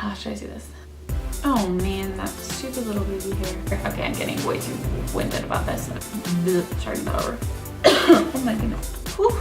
how should I say this? Oh man, that stupid little baby hair. Okay, I'm getting way too winded about this. Starting that over. Oh my goodness. Whew.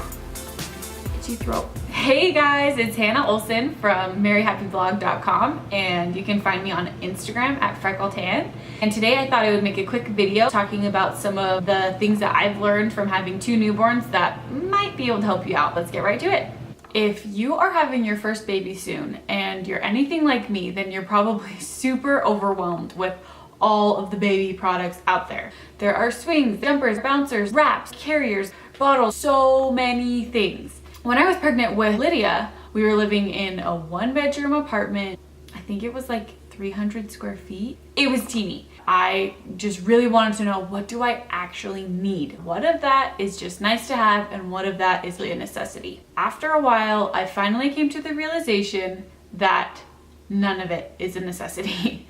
Itchy throat. Hey guys, it's Hannah Olson from MaryHappyVlog.com, and you can find me on Instagram at FreckleTan. And today I thought I would make a quick video talking about some of the things that I've learned from having 2 newborns that might be able to help you out. Let's get right to it. If you are having your first baby soon and you're anything like me, then you're probably super overwhelmed with all of the baby products out there. There are swings, jumpers, bouncers, wraps, carriers, bottles, so many things. When I was pregnant with Lydia, we were living in a 1-bedroom apartment. I think it was like 300 square feet. It was teeny. I just really wanted to know, what do I actually need? What of that is just nice to have and what of that is really a necessity? After a while, I finally came to the realization that none of it is a necessity.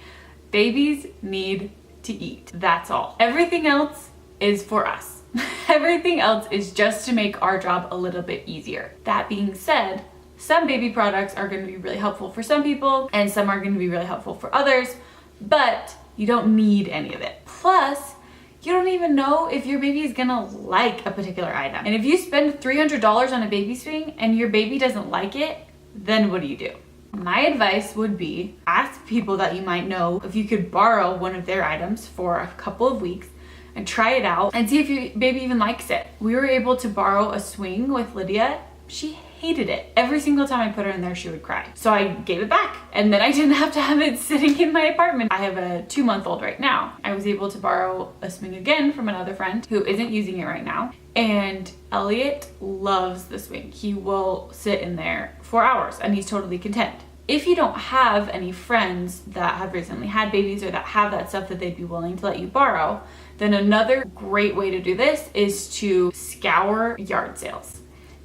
Babies need to eat. That's all. Everything else is for us. Everything else is just to make our job a little bit easier. That being said, some baby products are going to be really helpful for some people and some are going to be really helpful for others, but you don't need any of it. Plus, you don't even know if your baby is gonna like a particular item. And if you spend $300 on a baby swing and your baby doesn't like it, then what do you do? My advice would be ask people that you might know if you could borrow one of their items for a couple of weeks and try it out and see if your baby even likes it. We were able to borrow a swing with Lydia. She hated it. Every single time I put her in there, she would cry. So I gave it back, and then I didn't have to have it sitting in my apartment. I have a 2-month-old right now. I was able to borrow a swing again from another friend who isn't using it right now. And Elliot loves the swing. He will sit in there for hours and he's totally content. If you don't have any friends that have recently had babies or that have that stuff that they'd be willing to let you borrow, then another great way to do this is to scour yard sales.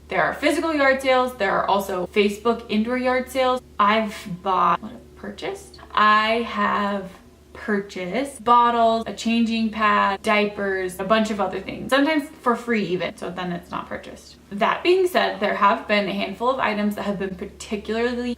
There are physical yard sales. There are also Facebook indoor yard sales. I have purchased bottles, a changing pad, diapers, a bunch of other things, sometimes for free even, so then it's not purchased. That being said, there have been a handful of items that have been particularly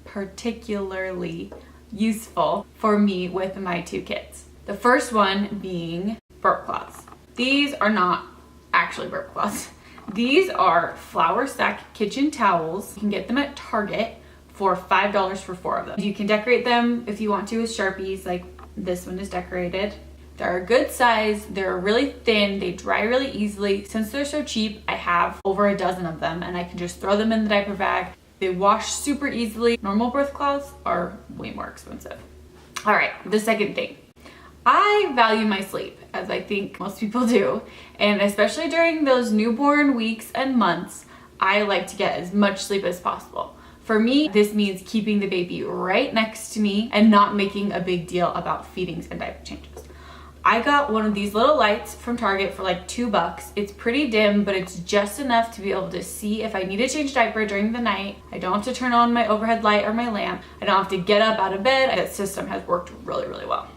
useful for me with my 2 kids. The first one being burp cloths. These are not actually burp cloths. These are flour sack kitchen towels. You can get them at Target for $5 for 4 of them. You can decorate them if you want to with Sharpies, like this one is decorated. They're a good size, they're really thin, they dry really easily. Since they're so cheap, I have over a dozen of them and I can just throw them in the diaper bag. They wash super easily. Normal birth cloths are way more expensive. All right, the second thing. I value my sleep, as I think most people do, and especially during those newborn weeks and months, I like to get as much sleep as possible. For me, this means keeping the baby right next to me and not making a big deal about feedings and diaper changes. I got one of these little lights from Target for like $2. It's pretty dim, but it's just enough to be able to see if I need to change diaper during the night. I don't have to turn on my overhead light or my lamp. I don't have to get up out of bed. That system has worked really, really well.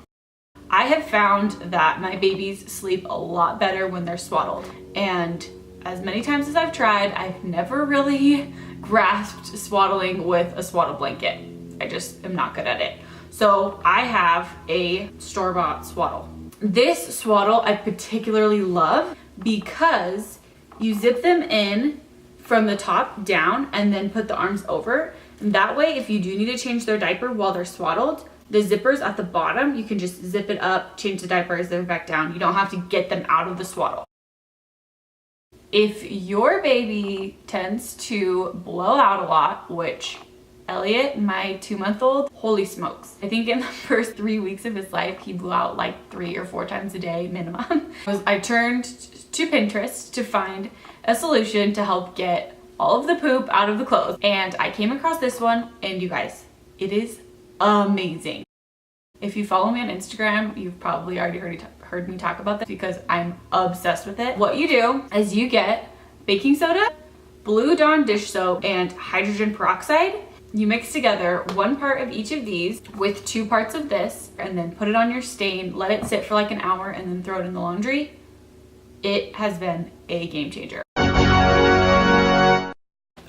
I have found that my babies sleep a lot better when they're swaddled, and as many times as I've tried, I've never really grasped swaddling with a swaddle blanket. I just am not good at it. So I have a store-bought swaddle. This swaddle I particularly love because you zip them in from the top down and then put the arms over. And that way, if you do need to change their diaper while they're swaddled, the zippers at the bottom, you can just zip it up, change the diapers, zip it back down. You don't have to get them out of the swaddle. If your baby tends to blow out a lot, which Elliot, my 2-month-old, holy smokes. I think in the first 3 weeks of his life, he blew out like 3 or 4 times a day minimum. I turned to Pinterest to find a solution to help get all of the poop out of the clothes. And I came across this one, and you guys, it is amazing. If you follow me on Instagram, you've probably already heard me talk about this because I'm obsessed with it. What you do is you get baking soda, Blue Dawn dish soap, and hydrogen peroxide. You mix together 1 part of each of these with 2 parts of this, and then put it on your stain, let it sit for like an hour, and then throw it in the laundry. It has been a game changer.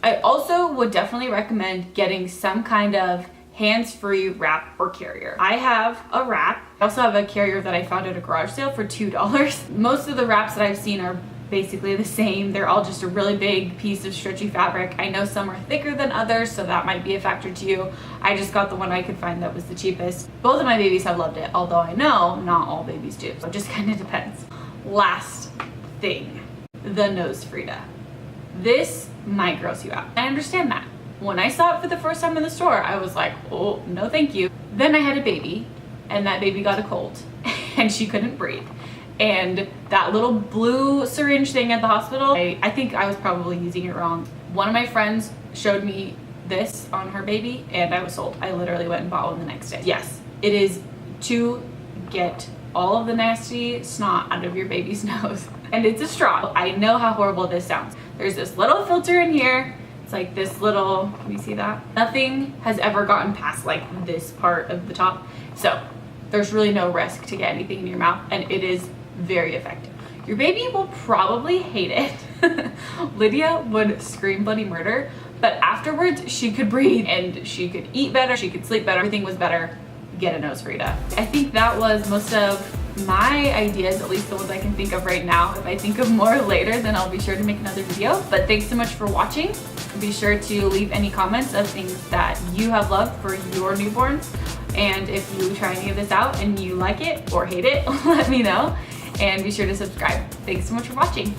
I also would definitely recommend getting some kind of hands-free wrap or carrier. I have a wrap. I also have a carrier that I found at a garage sale for $2. Most of the wraps that I've seen are basically the same. They're all just a really big piece of stretchy fabric. I know some are thicker than others, so that might be a factor to you. I just got the one I could find that was the cheapest. Both of my babies have loved it, although I know not all babies do, so it just kind of depends. Last thing, the Nosefrida. This might gross you out. I understand that. When I saw it for the first time in the store, I was like, oh, no thank you. Then I had a baby, and that baby got a cold, and she couldn't breathe. And that little blue syringe thing at the hospital, I think I was probably using it wrong. One of my friends showed me this on her baby, and I was sold. I literally went and bought one the next day. Yes, it is to get all of the nasty snot out of your baby's nose. And it's a straw. I know how horrible this sounds. There's this little filter in here. It's like this little, can you see that? Nothing has ever gotten past like this part of the top. So there's really no risk to get anything in your mouth, and it is very effective. Your baby will probably hate it. Lydia would scream bloody murder, but afterwards she could breathe and she could eat better, she could sleep better, everything was better. Get a Nosefrida. I think that was most of my ideas, at least the ones I can think of right now. If I think of more later, then I'll be sure to make another video. But thanks so much for watching. Be sure to leave any comments of things that you have loved for your newborns. And if you try any of this out and you like it or hate it, let me know. And be sure to subscribe. Thanks so much for watching.